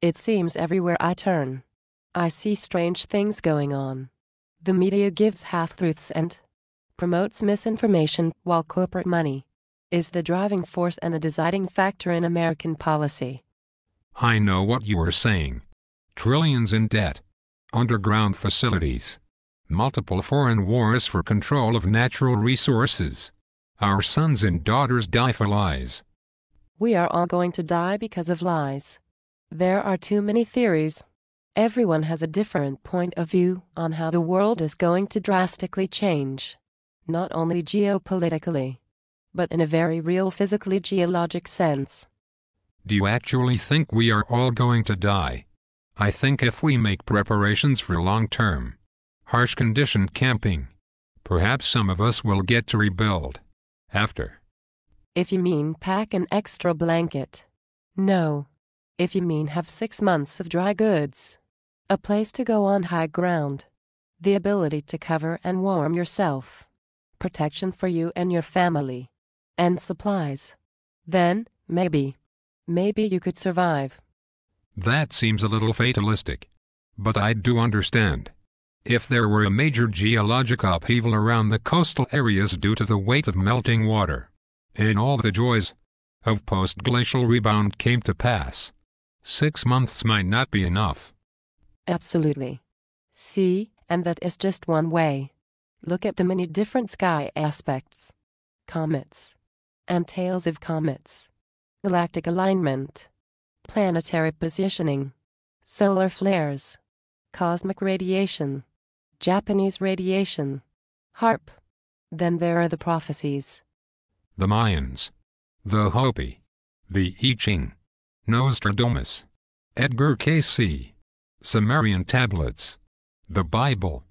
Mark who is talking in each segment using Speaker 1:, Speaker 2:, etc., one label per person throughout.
Speaker 1: It seems everywhere I turn, I see strange things going on. The media gives half-truths and promotes misinformation, while corporate money is the driving force and a deciding factor in American policy.
Speaker 2: I know what you are saying. Trillions in debt, underground facilities, multiple foreign wars for control of natural resources. Our sons and daughters die for lies.
Speaker 1: We are all going to die because of lies. There are too many theories. Everyone has a different point of view on how the world is going to drastically change, not only geopolitically, but in a very real physically geologic sense.
Speaker 2: Do you actually think we are all going to die? I think if we make preparations for long-term, harsh conditioned camping, perhaps some of us will get to rebuild after.
Speaker 1: If you mean pack an extra blanket. No. If you mean have 6 months of dry goods, a place to go on high ground, the ability to cover and warm yourself, protection for you and your family, and supplies, then, maybe you could survive.
Speaker 2: That seems a little fatalistic. But I do understand. If there were a major geologic upheaval around the coastal areas due to the weight of melting water, and all the joys of post-glacial rebound came to pass, 6 months might not be enough.
Speaker 1: Absolutely. See, and that is just one way. Look at the many different sky aspects. Comets, and tails of comets, galactic alignment, planetary positioning, solar flares, cosmic radiation, Japanese radiation, HAARP. Then there are the prophecies.
Speaker 2: The Mayans, the Hopi, the I Ching, Nostradamus, Edgar Cayce, Sumerian tablets, the Bible.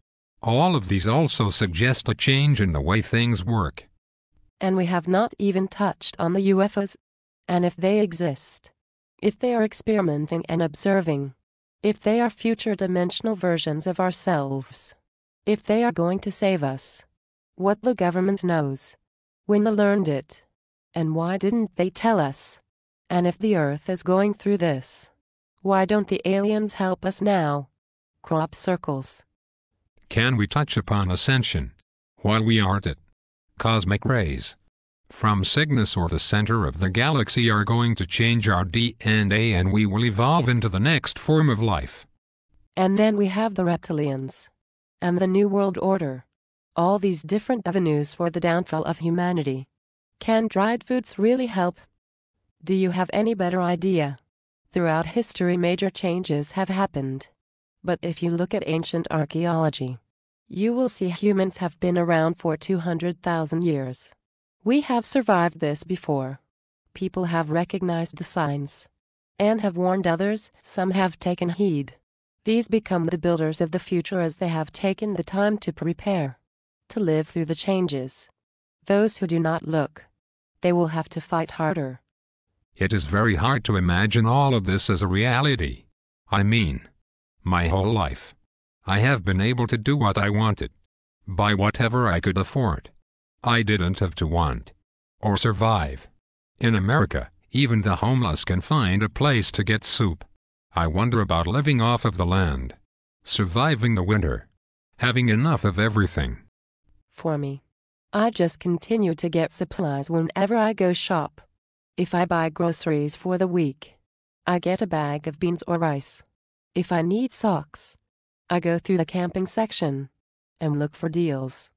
Speaker 2: All of these also suggest a change in the way things work.
Speaker 1: And we have not even touched on the UFOs. And if they exist, if they are experimenting and observing, if they are future dimensional versions of ourselves, if they are going to save us, what the government knows, when they learned it, and why didn't they tell us? And if the Earth is going through this, why don't the aliens help us now? Crop circles.
Speaker 2: Can we touch upon ascension while we are at it? Cosmic rays from Cygnus or the center of the galaxy are going to change our DNA and we will evolve into the next form of life.
Speaker 1: And then we have the reptilians and the New World Order. All these different avenues for the downfall of humanity. Can dried foods really help? Do you have any better idea? Throughout history major changes have happened. But if you look at ancient archaeology, you will see humans have been around for 200,000 years. We have survived this before. People have recognized the signs and have warned others. Some have taken heed. These become the builders of the future as they have taken the time to prepare, to live through the changes. Those who do not look, they will have to fight harder.
Speaker 2: It is very hard to imagine all of this as a reality. I mean, my whole life, I have been able to do what I wanted, buy whatever I could afford. I didn't have to want or survive. In America, even the homeless can find a place to get soup. I wonder about living off of the land, surviving the winter, having enough of everything.
Speaker 1: For me, I just continue to get supplies whenever I go shop. If I buy groceries for the week, I get a bag of beans or rice. If I need socks, I go through the camping section and look for deals.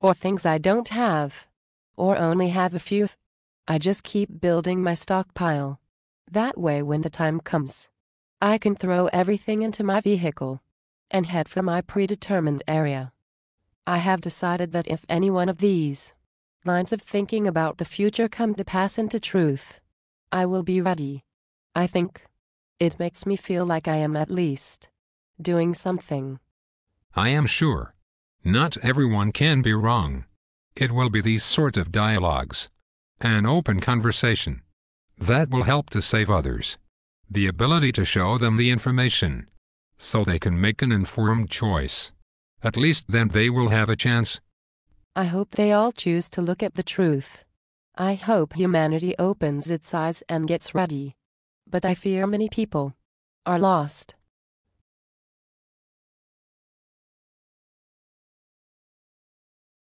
Speaker 1: Or things I don't have, or only have a few. I just keep building my stockpile. That way when the time comes, I can throw everything into my vehicle and head for my predetermined area. I have decided that if any one of these lines of thinking about the future come to pass into truth, I will be ready. I think it makes me feel like I am at least doing something.
Speaker 2: I am sure. Not everyone can be wrong. It will be these sort of dialogues, an open conversation, that will help to save others. The ability to show them the information, so they can make an informed choice. At least then they will have a chance.
Speaker 1: I hope they all choose to look at the truth. I hope humanity opens its eyes and gets ready. But I fear many people are lost.